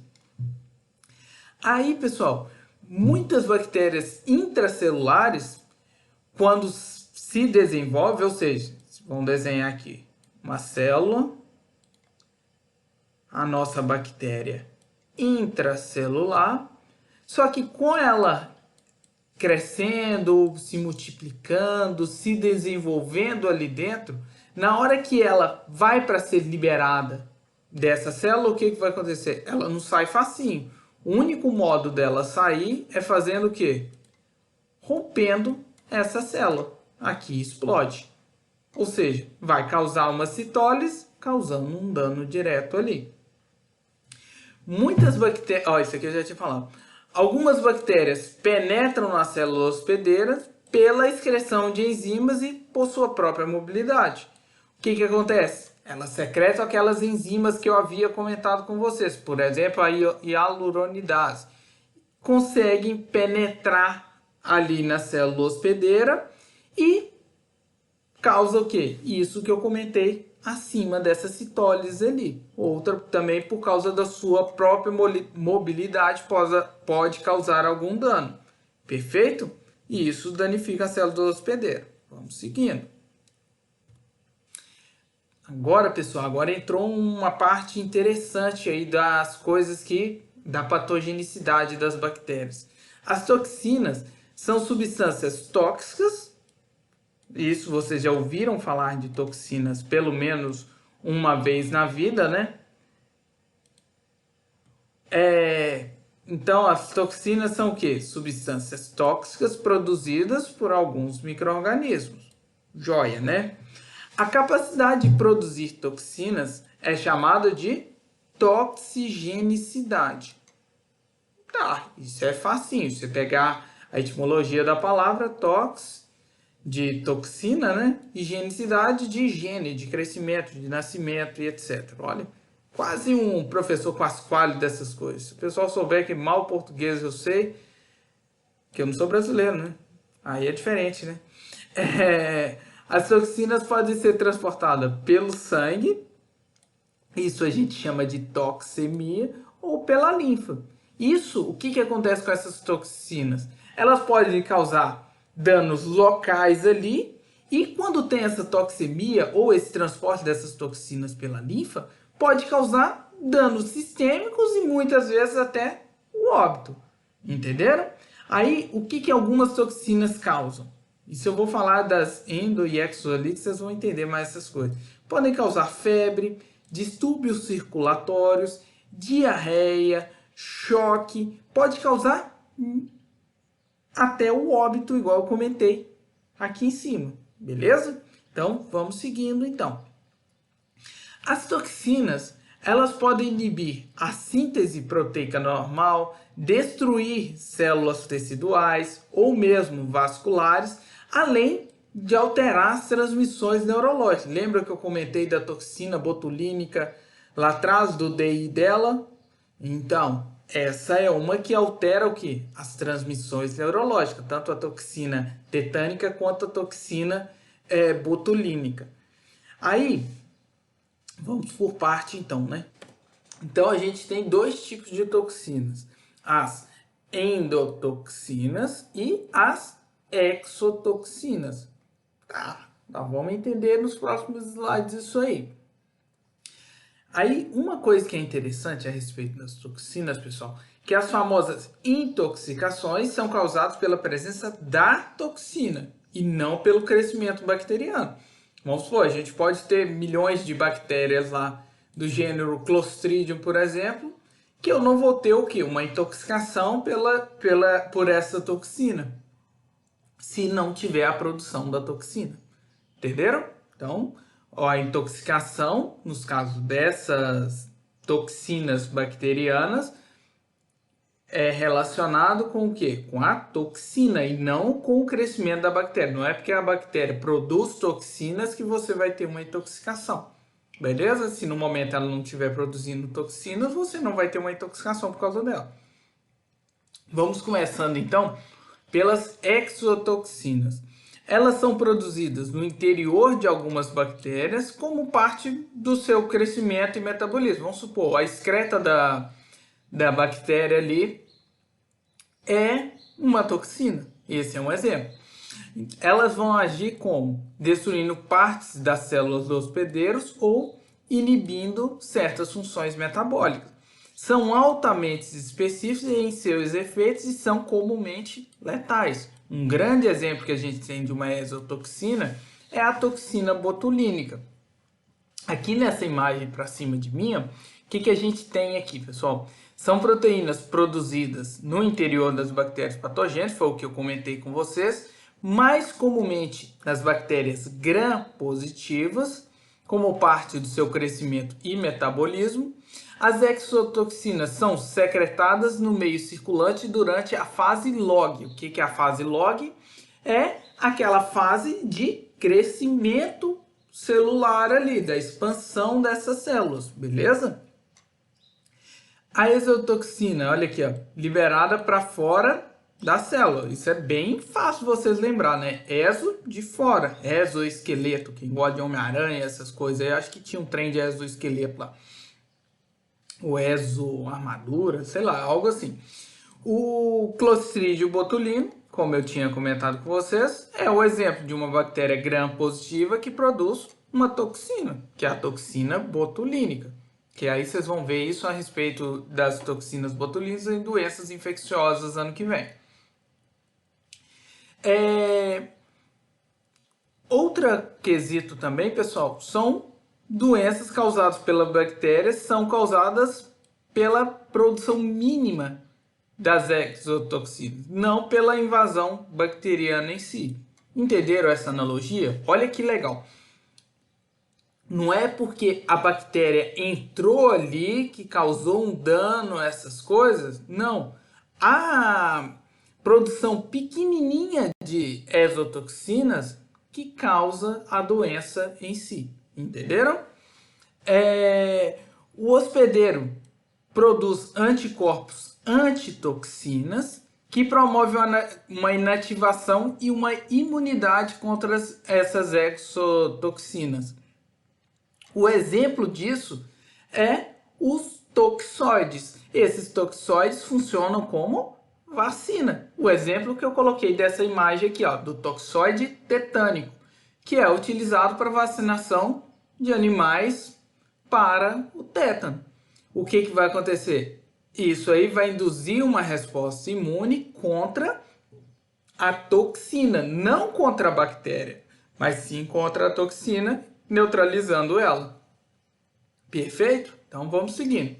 Aí, pessoal, muitas bactérias intracelulares, quando se desenvolvem, ou seja, vamos desenhar aqui uma célula, a nossa bactéria intracelular, só que com ela crescendo, se multiplicando, se desenvolvendo ali dentro, na hora que ela vai para ser liberada dessa célula, o que vai acontecer? Ela não sai facinho. O único modo dela sair é fazendo o quê? Rompendo essa célula. Aqui explode. Ou seja, vai causar uma citólise, causando um dano direto ali. Muitas bactérias... Ó, isso aqui eu já tinha falado. Algumas bactérias penetram na célula hospedeira pela excreção de enzimas e por sua própria mobilidade. O que acontece? Elas secretam aquelas enzimas que eu havia comentado com vocês. Por exemplo, a hialuronidase. Conseguem penetrar ali na célula hospedeira e causa o quê? Isso que eu comentei acima dessa citólise ali. Outra também por causa da sua própria mobilidade pode causar algum dano. Perfeito? E isso danifica a célula hospedeira. Vamos seguindo. Agora, pessoal, agora entrou uma parte interessante aí das coisas da patogenicidade das bactérias. As toxinas são substâncias tóxicas. Isso vocês já ouviram falar de toxinas pelo menos uma vez na vida, né? Então, as toxinas são o quê? Substâncias tóxicas produzidas por alguns micro-organismos. Joia, né? A capacidade de produzir toxinas é chamada de toxigenicidade. Tá, isso é facinho. Você pegar a etimologia da palavra tox, de toxina, né? E genicidade de higiene, de crescimento, de nascimento e etc. Olha, quase um professor Pasquale dessas coisas. Se o pessoal souber que mal português eu sei, que eu não sou brasileiro, né? Aí é diferente, né? As toxinas podem ser transportadas pelo sangue, isso a gente chama de toxemia, ou pela linfa. Isso, o que acontece com essas toxinas? Elas podem causar danos locais ali, e quando tem essa toxemia, ou esse transporte dessas toxinas pela linfa, pode causar danos sistêmicos e muitas vezes até o óbito. Entenderam? Aí, o que algumas toxinas causam? E se eu vou falar das endo e exolíticas, vocês vão entender mais essas coisas. Podem causar febre, distúrbios circulatórios, diarreia, choque. Pode causar até o óbito, igual eu comentei aqui em cima. Beleza? Então, vamos seguindo então. As toxinas, elas podem inibir a síntese proteica normal, destruir células teciduais ou mesmo vasculares, além de alterar as transmissões neurológicas. Lembra que eu comentei da toxina botulínica lá atrás, do DI dela? Então, essa é uma que altera o quê? As transmissões neurológicas, tanto a toxina tetânica quanto a toxina botulínica. Aí, vamos por parte então, né? Então, a gente tem dois tipos de toxinas. As endotoxinas e as exotoxinas. Tá, vamos entender nos próximos slides isso aí. Aí, uma coisa que é interessante a respeito das toxinas, pessoal, que as famosas intoxicações são causadas pela presença da toxina e não pelo crescimento bacteriano. Vamos supor, a gente pode ter milhões de bactérias lá do gênero Clostridium, por exemplo, que eu não vou ter o quê? Uma intoxicação por essa toxina, se não tiver a produção da toxina. Entenderam? Então, a intoxicação, nos casos dessas toxinas bacterianas, é relacionado com o quê? Com a toxina e não com o crescimento da bactéria. Não é porque a bactéria produz toxinas que você vai ter uma intoxicação. Beleza? Se no momento ela não estiver produzindo toxinas, você não vai ter uma intoxicação por causa dela. Vamos começando então pelas exotoxinas. Elas são produzidas no interior de algumas bactérias como parte do seu crescimento e metabolismo. Vamos supor, a excreta da bactéria ali é uma toxina. Esse é um exemplo. Elas vão agir como? Destruindo partes das células dos hospedeiros ou inibindo certas funções metabólicas. são altamente específicos em seus efeitos e são comumente letais. Um grande exemplo que a gente tem de uma exotoxina é a toxina botulínica. Aqui nessa imagem para cima de mim, o que a gente tem aqui, pessoal? São proteínas produzidas no interior das bactérias patogênicas, foi o que eu comentei com vocês, mais comumente nas bactérias gram-positivas, como parte do seu crescimento e metabolismo. As exotoxinas são secretadas no meio circulante durante a fase log. O que é a fase log? É aquela fase de crescimento celular ali, da expansão dessas células, beleza? A exotoxina, olha aqui, ó, liberada para fora da célula. Isso é bem fácil vocês lembrar, né? Exo de fora, exoesqueleto, quem gosta de Homem-Aranha, essas coisas aí, acho que tinha um trem de exoesqueleto lá. O exo-armadura, sei lá, algo assim. O Clostridium botulinum, como eu tinha comentado com vocês, é o exemplo de uma bactéria gram-positiva que produz uma toxina, que é a toxina botulínica. Que aí vocês vão ver isso a respeito das toxinas botulínicas em doenças infecciosas ano que vem. Outra quesito também, pessoal, são doenças causadas pela bactéria, são causadas pela produção mínima das exotoxinas, não pela invasão bacteriana em si. Entenderam essa analogia? Olha que legal. Não é porque a bactéria entrou ali que causou um dano, essas coisas. Não. A produção pequenininha de exotoxinas que causa a doença em si. Entenderam? O hospedeiro produz anticorpos antitoxinas que promovem uma inativação e uma imunidade contra essas exotoxinas. O exemplo disso é os toxoides. Esses toxoides funcionam como vacina. O exemplo que eu coloquei dessa imagem aqui, ó, do toxoide tetânico, que é utilizado para vacinação de animais para o tétano. O que vai acontecer? Isso aí vai induzir uma resposta imune contra a toxina, não contra a bactéria, mas sim contra a toxina, neutralizando ela. Perfeito? Então vamos seguindo.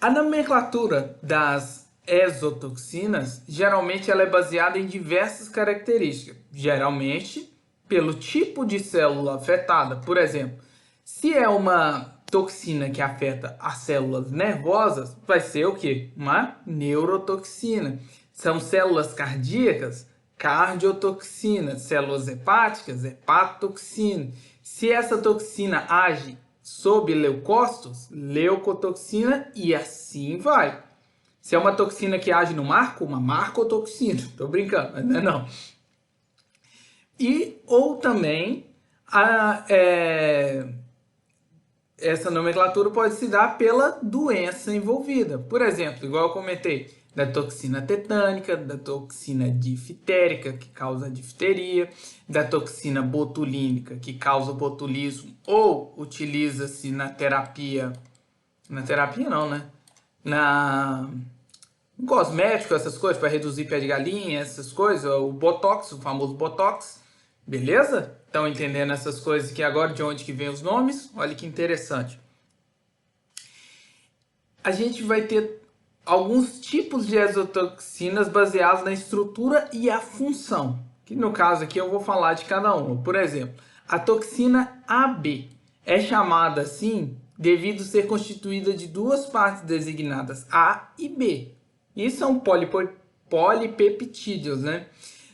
A nomenclatura das exotoxinas, geralmente ela é baseada em diversas características, geralmente pelo tipo de célula afetada. Por exemplo, se é uma toxina que afeta as células nervosas, vai ser o quê? Uma neurotoxina. São células cardíacas, cardiotoxina. Células hepáticas, hepatotoxina. Se essa toxina age sob leucócitos, leucotoxina e assim vai. Se é uma toxina que age no marco, uma marcotoxina. Tô brincando, mas não é não. Ou também essa nomenclatura pode se dar pela doença envolvida. Por exemplo, igual eu comentei, da toxina tetânica, da toxina diftérica, que causa difteria, da toxina botulínica, que causa botulismo, ou utiliza-se na terapia não, né? No cosmético, essas coisas, para reduzir pé de galinha, essas coisas, o botox, o famoso botox, beleza? Estão entendendo essas coisas que agora de onde que vem os nomes? Olha que interessante. A gente vai ter alguns tipos de exotoxinas baseados na estrutura e a função. Que no caso aqui eu vou falar de cada uma. Por exemplo, a toxina AB é chamada assim devido a ser constituída de duas partes designadas A e B. E são polipeptídeos, né?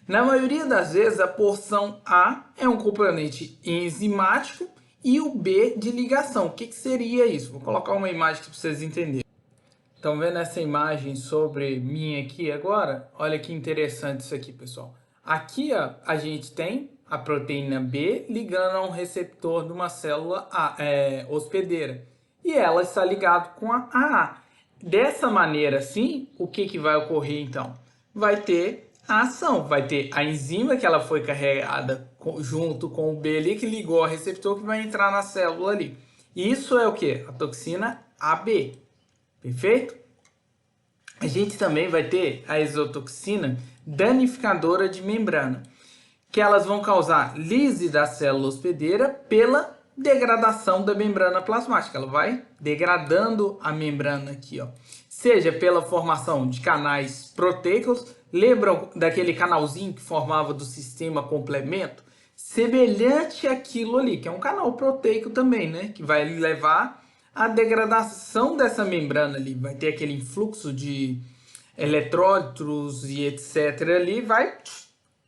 Na maioria das vezes, a porção A é um componente enzimático e o B de ligação. O que seria isso? Vou colocar uma imagem aqui para vocês entenderem. Estão vendo essa imagem sobre mim aqui agora? Olha que interessante isso aqui, pessoal. Aqui ó, a gente tem a proteína B ligando a um receptor de uma célula hospedeira. E ela está ligada com a AA. Dessa maneira, assim, o que vai ocorrer então? Vai ter a ação, vai ter a enzima que ela foi carregada junto com o B ali, que ligou ao receptor que vai entrar na célula ali. Isso é o que? A toxina AB. perfeito? A gente também vai ter a exotoxina danificadora de membrana, que elas vão causar lise da célula hospedeira pela degradação da membrana plasmática. Ela vai degradando a membrana aqui, ó. Seja pela formação de canais proteicos, lembram daquele canalzinho que formava do sistema complemento? Semelhante àquilo ali, que é um canal proteico também, né? Que vai levar à degradação dessa membrana ali. Vai ter aquele influxo de eletrólitos e etc. ali, vai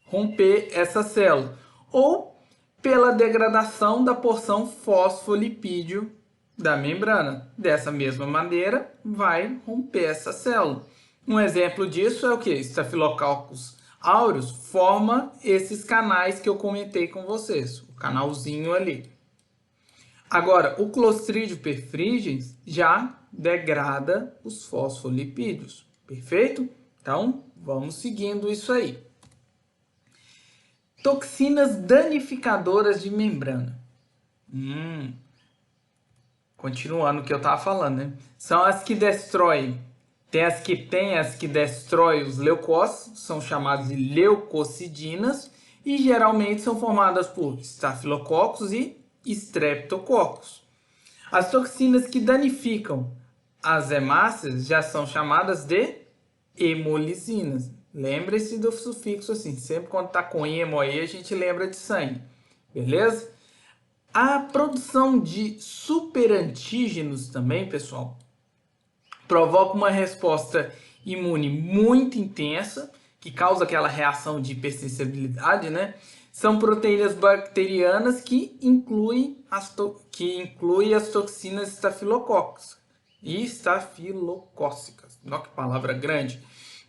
romper essa célula. Ou pela degradação da porção fosfolipídio da membrana. Dessa mesma maneira, vai romper essa célula. Um exemplo disso é o que? Staphylococcus aureus forma esses canais que eu comentei com vocês. O canalzinho ali. Agora, o Clostridium perfringens já degrada os fosfolipídios. Perfeito? Então, vamos seguindo isso aí. Toxinas danificadoras de membrana. Continuando o que eu estava falando, né? São as que destroem. Tem as que destroem os leucócitos, são chamadas de leucocidinas, e geralmente são formadas por estafilococcus e streptococcus. As toxinas que danificam as hemácias já são chamadas de hemolisinas. Lembre-se do sufixo assim, sempre quando está com hemo aí a gente lembra de sangue, beleza? A produção de superantígenos também, pessoal, provoca uma resposta imune muito intensa, que causa aquela reação de hipersensibilidade, né? São proteínas bacterianas que incluem as toxinas estafilocóccicas. Não, que palavra grande.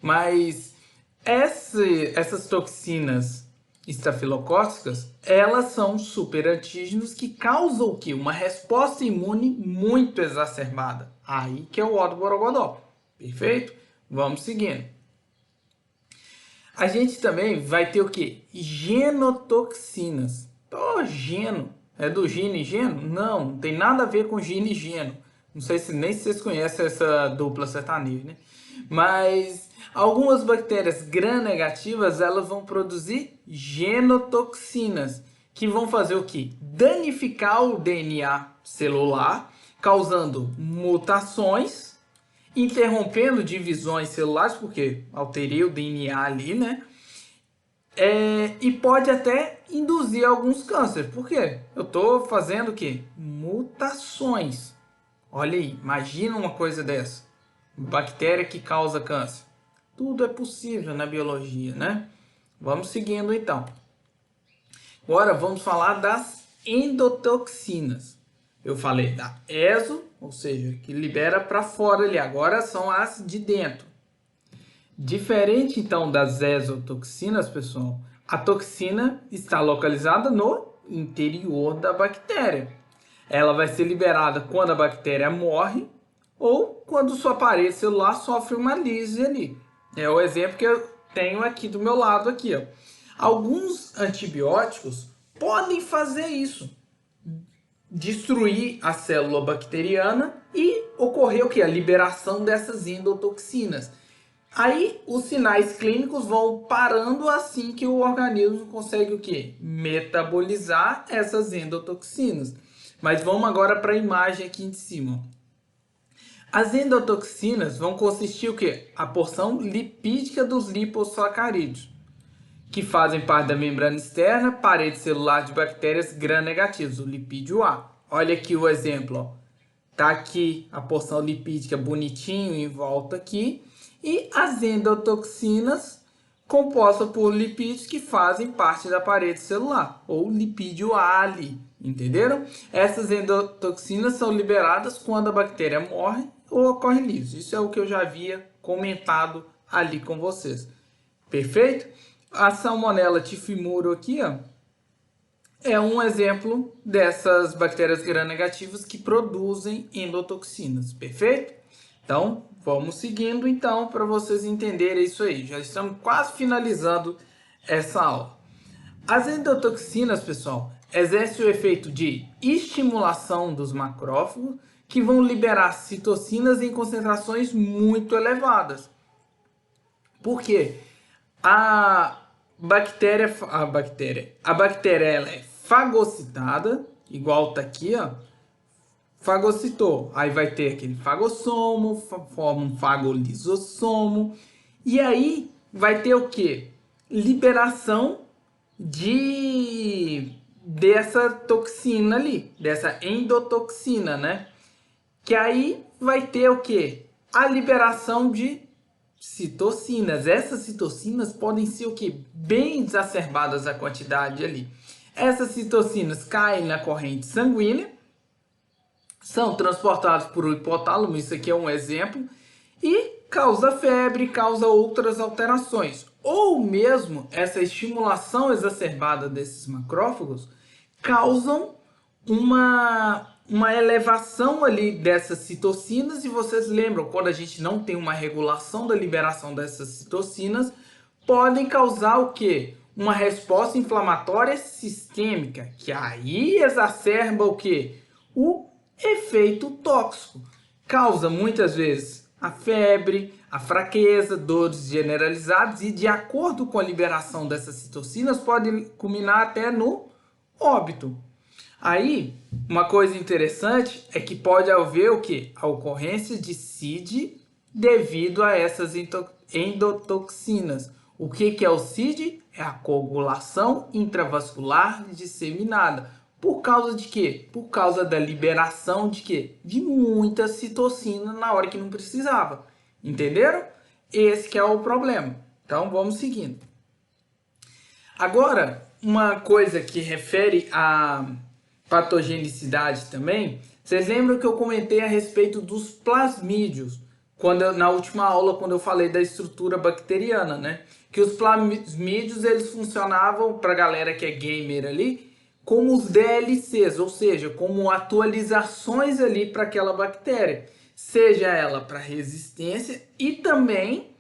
Mas essas toxinas estafilocóccicas, elas são superantígenos que causam o quê? Uma resposta imune muito exacerbada. Aí que é o ó do borogodó. Perfeito? Vamos seguindo. A gente também vai ter o quê? Genotoxinas. Geno. É do gene e geno? Não tem nada a ver com gene e geno. Não sei se nem vocês conhecem essa dupla sertaneja, né? Mas algumas bactérias gram-negativas, elas vão produzir genotoxinas, que vão fazer o quê? Danificar o DNA celular, causando mutações, interrompendo divisões celulares, porque alterei o DNA ali, né? E pode até induzir alguns cânceres. Por quê? Eu estou fazendo o quê? Mutações. Olha aí, imagina uma coisa dessa. Bactéria que causa câncer. Tudo é possível na biologia, né? Vamos seguindo então. Agora vamos falar das endotoxinas. Eu falei da exo, ou seja, que libera para fora ali. Agora são as de dentro. Diferente então das exotoxinas, pessoal, a toxina está localizada no interior da bactéria. Ela vai ser liberada quando a bactéria morre ou quando sua parede celular sofre uma lise ali. É o exemplo que eu tenho aqui do meu lado aqui, ó. Alguns antibióticos podem fazer isso. Destruir a célula bacteriana e ocorrer o que? A liberação dessas endotoxinas. Aí os sinais clínicos vão parando assim que o organismo consegue o quê? Metabolizar essas endotoxinas. Mas vamos agora para a imagem aqui em cima. As endotoxinas vão consistir o quê? A porção lipídica dos lipossacarídeos, que fazem parte da membrana externa, parede celular de bactérias gram-negativas, o lipídio A. Olha aqui o exemplo, ó. Tá aqui a porção lipídica bonitinho em volta aqui. E as endotoxinas compostas por lipídios que fazem parte da parede celular, ou lipídio A ali, entenderam? Essas endotoxinas são liberadas quando a bactéria morre ou ocorre lise. Isso é o que eu já havia comentado ali com vocês. Perfeito? A Salmonella typhimurium aqui, ó, é um exemplo dessas bactérias gram-negativas que produzem endotoxinas. Perfeito? Então, vamos seguindo então para vocês entenderem isso aí. Já estamos quase finalizando essa aula. As endotoxinas, pessoal, exercem o efeito de estimulação dos macrófagos, que vão liberar citocinas em concentrações muito elevadas. Por quê? A bactéria ela é fagocitada, igual tá aqui, ó. Fagocitou. Aí vai ter aquele fagossomo, forma um fagolisossomo. E aí vai ter o quê? Liberação dessa toxina ali, dessa endotoxina, né? Que aí vai ter o quê? A liberação de citocinas. Essas citocinas podem ser o quê? Bem exacerbadas a quantidade ali. Essas citocinas caem na corrente sanguínea, são transportados por o hipotálamo, isso aqui é um exemplo, e causa febre, causa outras alterações. Ou mesmo essa estimulação exacerbada desses macrófagos causam uma elevação ali dessas citocinas, e vocês lembram, quando a gente não tem uma regulação da liberação dessas citocinas, podem causar o quê? Uma resposta inflamatória sistêmica, que aí exacerba o quê? O efeito tóxico. Causa muitas vezes a febre, a fraqueza, dores generalizadas e, de acordo com a liberação dessas citocinas, pode culminar até no óbito. Aí, uma coisa interessante é que pode haver o quê? A ocorrência de CID devido a essas endotoxinas. O que é o CID? É a coagulação intravascular disseminada. Por causa de quê? Por causa da liberação de quê? De muita citocina na hora que não precisava. Entenderam? Esse que é o problema. Então, vamos seguindo. Agora, uma coisa que refere à patogenicidade também, vocês lembram que eu comentei a respeito dos plasmídios, na última aula, quando eu falei da estrutura bacteriana, né? Que os plasmídios, eles funcionavam, para a galera que é gamer ali, como os DLCs, ou seja, como atualizações ali para aquela bactéria, seja ela para resistência e também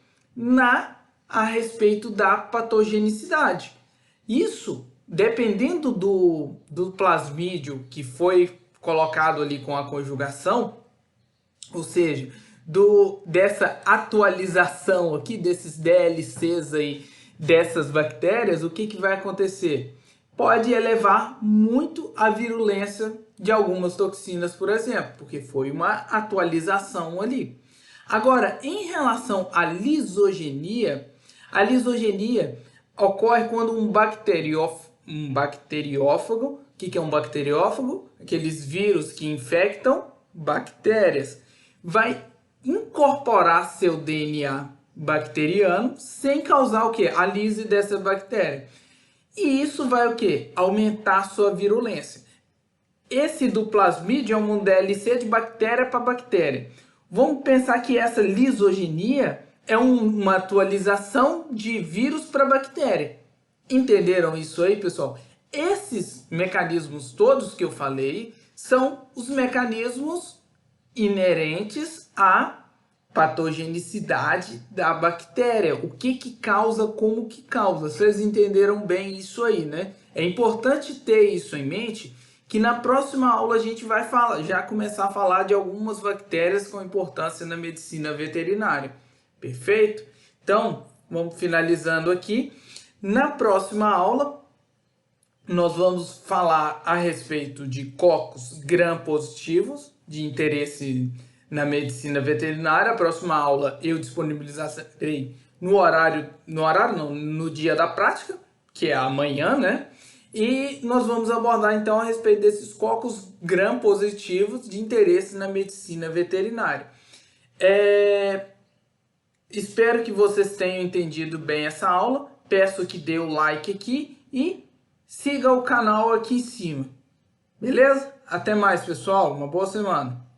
a respeito da patogenicidade. Isso, dependendo do plasmídio que foi colocado ali com a conjugação, ou seja, dessa atualização aqui, desses DLCs aí, dessas bactérias, o que vai acontecer? Pode elevar muito a virulência de algumas toxinas, por exemplo, porque foi uma atualização ali. Agora, em relação à lisogenia, a lisogenia ocorre quando um bacteriófago, o que é um bacteriófago? Aqueles vírus que infectam bactérias, vai incorporar seu DNA bacteriano sem causar o quê? A lise dessa bactéria. E isso vai o quê? Aumentar a sua virulência. Esse do plasmídio é um DLC de bactéria para bactéria. Vamos pensar que essa lisogenia é uma atualização de vírus para bactéria. Entenderam isso aí, pessoal? Esses mecanismos todos que eu falei são os mecanismos inerentes à patogenicidade da bactéria, o que causa, como que causa. Vocês entenderam bem isso aí, né? É importante ter isso em mente, que na próxima aula a gente vai já começar a falar de algumas bactérias com importância na medicina veterinária. Perfeito? Então, vamos finalizando aqui. Na próxima aula, nós vamos falar a respeito de cocos gram-positivos, de interesse na medicina veterinária. A próxima aula eu disponibilizarei no dia da prática, que é amanhã, né? E nós vamos abordar então a respeito desses cocos gram-positivos de interesse na medicina veterinária. Espero que vocês tenham entendido bem essa aula. Peço que dê o like aqui e siga o canal aqui em cima. Beleza? Até mais, pessoal. Uma boa semana.